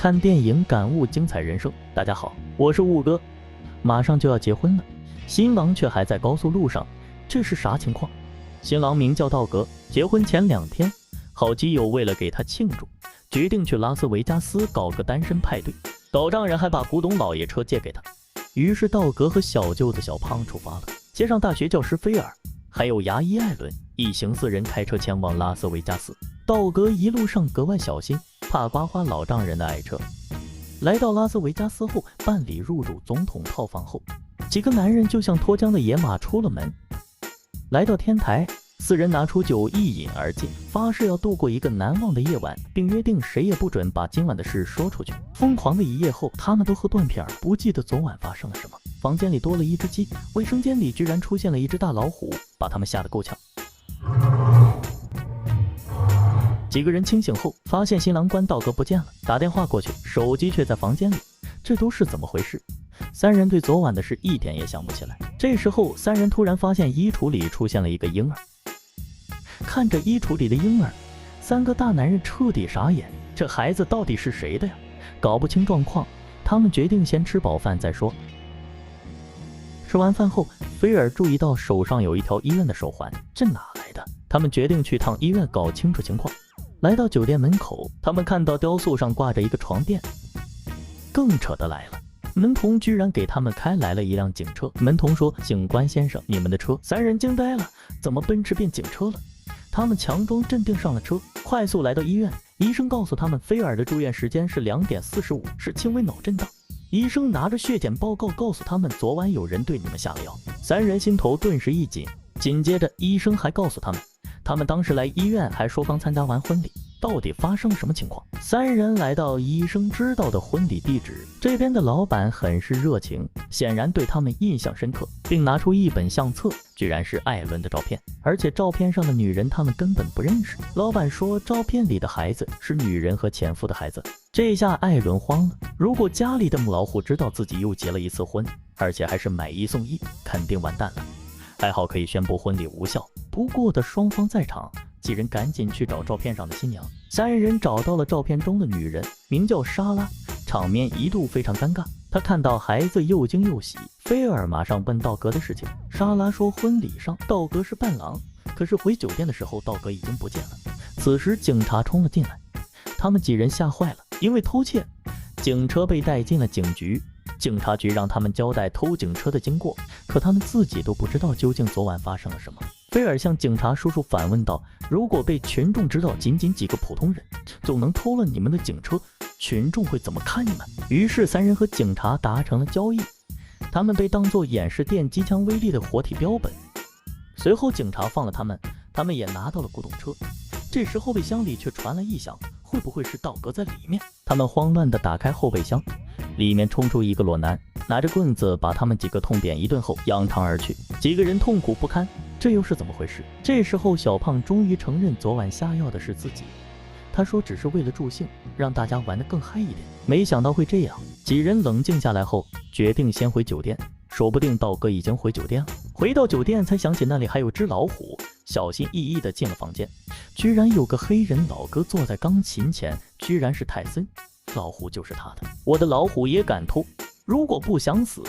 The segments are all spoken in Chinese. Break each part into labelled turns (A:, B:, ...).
A: 看电影感悟精彩人生。大家好，我是雾哥。马上就要结婚了，新郎却还在高速路上，这是啥情况？新郎名叫道格，结婚前2天，好基友为了给他庆祝，决定去拉斯维加斯搞个单身派对。搞账人还把古董老爷车借给他。于是道格和小舅子小胖出发了，接上大学教师菲尔，还有牙医艾伦，一行4人开车前往拉斯维加斯。道格一路上格外小心，怕刮花老丈人的爱车。来到拉斯维加斯后，办理入住总统套房后，几个男人就像脱缰的野马出了门。来到天台，4人拿出酒一饮而尽，发誓要度过一个难忘的夜晚，并约定谁也不准把今晚的事说出去。疯狂的一夜后，他们都喝断片，不记得昨晚发生了什么。房间里多了一只鸡，卫生间里居然出现了一只大老虎，把他们吓得够呛。几个人清醒后，发现新郎官道格不见了，打电话过去，手机却在房间里，这都是怎么回事？3人对昨晚的事一点也想不起来。这时候3人突然发现衣橱里出现了一个婴儿。看着衣橱里的婴儿，3个大男人彻底傻眼，这孩子到底是谁的呀？搞不清状况，他们决定先吃饱饭再说。吃完饭后，菲尔注意到手上有一条医院的手环，这哪来的？他们决定去趟医院搞清楚情况。来到酒店门口，他们看到雕塑上挂着一个床垫。更扯的来了，门童居然给他们开来了一辆警车。门童说：“警官先生，你们的车。”3人惊呆了，怎么奔驰变警车了？他们强装镇定上了车，快速来到医院。医生告诉他们，菲尔的住院时间是2点45，是轻微脑震荡。医生拿着血检报告告诉他们，昨晚有人对你们下了药。3人心头顿时一紧。紧接着，医生还告诉他们，他们当时来医院还说刚参加完婚礼，到底发生了什么情况？3人来到医生知道的婚礼地址，这边的老板很是热情，显然对他们印象深刻，并拿出一本相册，居然是艾伦的照片，而且照片上的女人他们根本不认识。老板说，照片里的孩子是女人和前夫的孩子。这下艾伦慌了，如果家里的母老虎知道自己又结了一次婚，而且还是买1送1，肯定完蛋了。还好可以宣布婚礼无效，不过的双方在场，几人赶紧去找照片上的新娘。3人找到了照片中的女人，名叫莎拉，场面一度非常尴尬。她看到孩子又惊又喜，菲尔马上问道格的事情。莎拉说，婚礼上道格是伴郎，可是回酒店的时候道格已经不见了。此时警察冲了进来，他们几人吓坏了，因为偷窃，警车被带进了警局。警察局让他们交代偷警车的经过，可他们自己都不知道究竟昨晚发生了什么。菲尔向警察叔叔反问道，如果被群众知道仅仅几个普通人就能偷了你们的警车，群众会怎么看你们？于是3人和警察达成了交易，他们被当作演示电击枪威力的活体标本。随后警察放了他们，他们也拿到了古董车。这时后备箱里却传来异响，会不会是道格在里面？他们慌乱地打开后备箱，里面冲出一个裸男，拿着棍子把他们几个痛扁一顿后扬长而去。几个人痛苦不堪，这又是怎么回事？这时候小胖终于承认昨晚下药的是自己，他说只是为了助兴，让大家玩得更嗨一点。没想到会这样。几人冷静下来后，决定先回酒店，说不定道格已经回酒店了。回到酒店才想起那里还有只老虎，小心翼翼地进了房间，居然有个黑人老哥坐在钢琴前，居然是泰森。老虎就是他的，我的老虎也敢偷，如果不想死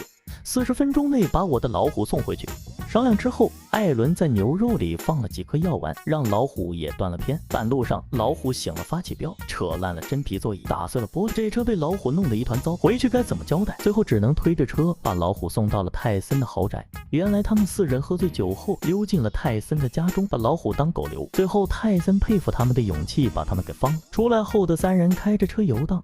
A: ，40分钟内把我的老虎送回去。商量之后，艾伦在牛肉里放了几颗药丸，让老虎也断了片。半路上老虎醒了，发起飙，扯烂了真皮座椅，打碎了玻璃，这车被老虎弄得一团糟，回去该怎么交代？最后只能推着车把老虎送到了泰森的豪宅。原来他们4人喝醉酒后溜进了泰森的家中，把老虎当狗留。最后泰森佩服他们的勇气，把他们给放了。出来后的3人开着车游荡，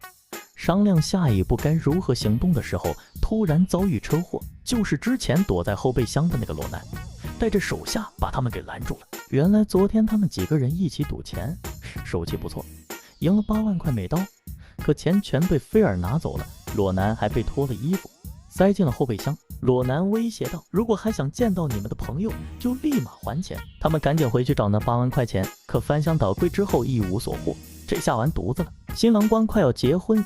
A: 商量下一步该如何行动的时候，突然遭遇车祸，就是之前躲在后备箱的那个裸男带着手下把他们给拦住了。原来昨天他们几个人一起赌钱，手气不错，赢了8万块美刀，可钱全被菲尔拿走了，裸男还被脱了衣服塞进了后备箱。裸男威胁道，如果还想见到你们的朋友，就立马还钱。他们赶紧回去找那8万块钱，可翻箱倒柜之后一无所获，这下完犊子了。新郎官快要结婚，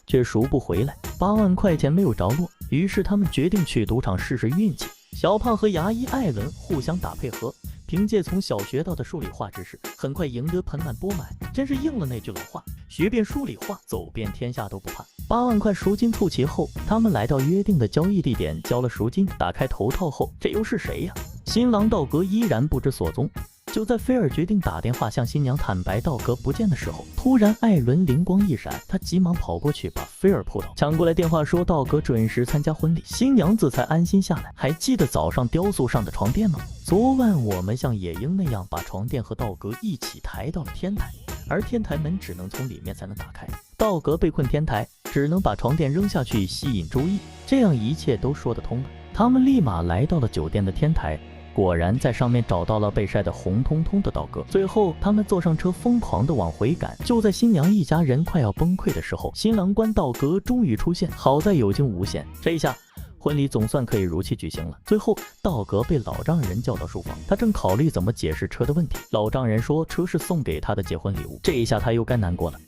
A: 却赎不回来，8万块钱没有着落，于是他们决定去赌场试试运气。小胖和牙医艾伦互相打配合，凭借从小学到的数理化知识，很快赢得盆满钵满，真是应了那句老话：学遍数理化，走遍天下都不怕。8万块赎金凑齐后，他们来到约定的交易地点，交了赎金，打开头套后，这又是谁呀？新郎道格依然不知所踪。就在菲尔决定打电话向新娘坦白道格不见的时候，突然艾伦灵光一闪，他急忙跑过去把菲尔扑倒，抢过来电话说道格准时参加婚礼，新娘子才安心下来。还记得早上雕塑上的床垫吗？昨晚我们像野鹰那样把床垫和道格一起抬到了天台，而天台门只能从里面才能打开。道格被困天台，只能把床垫扔下去吸引注意，这样一切都说得通了。他们立马来到了酒店的天台，果然在上面找到了被晒得红彤彤的道格。最后他们坐上车疯狂地往回赶。就在新娘一家人快要崩溃的时候，新郎官道格终于出现，好在有惊无险，这一下婚礼总算可以如期举行了。最后道格被老丈人叫到书房，他正考虑怎么解释车的问题。老丈人说车是送给他的结婚礼物，这一下他又该难过了。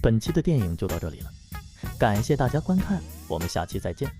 A: 本期的电影就到这里了，感谢大家观看，我们下期再见。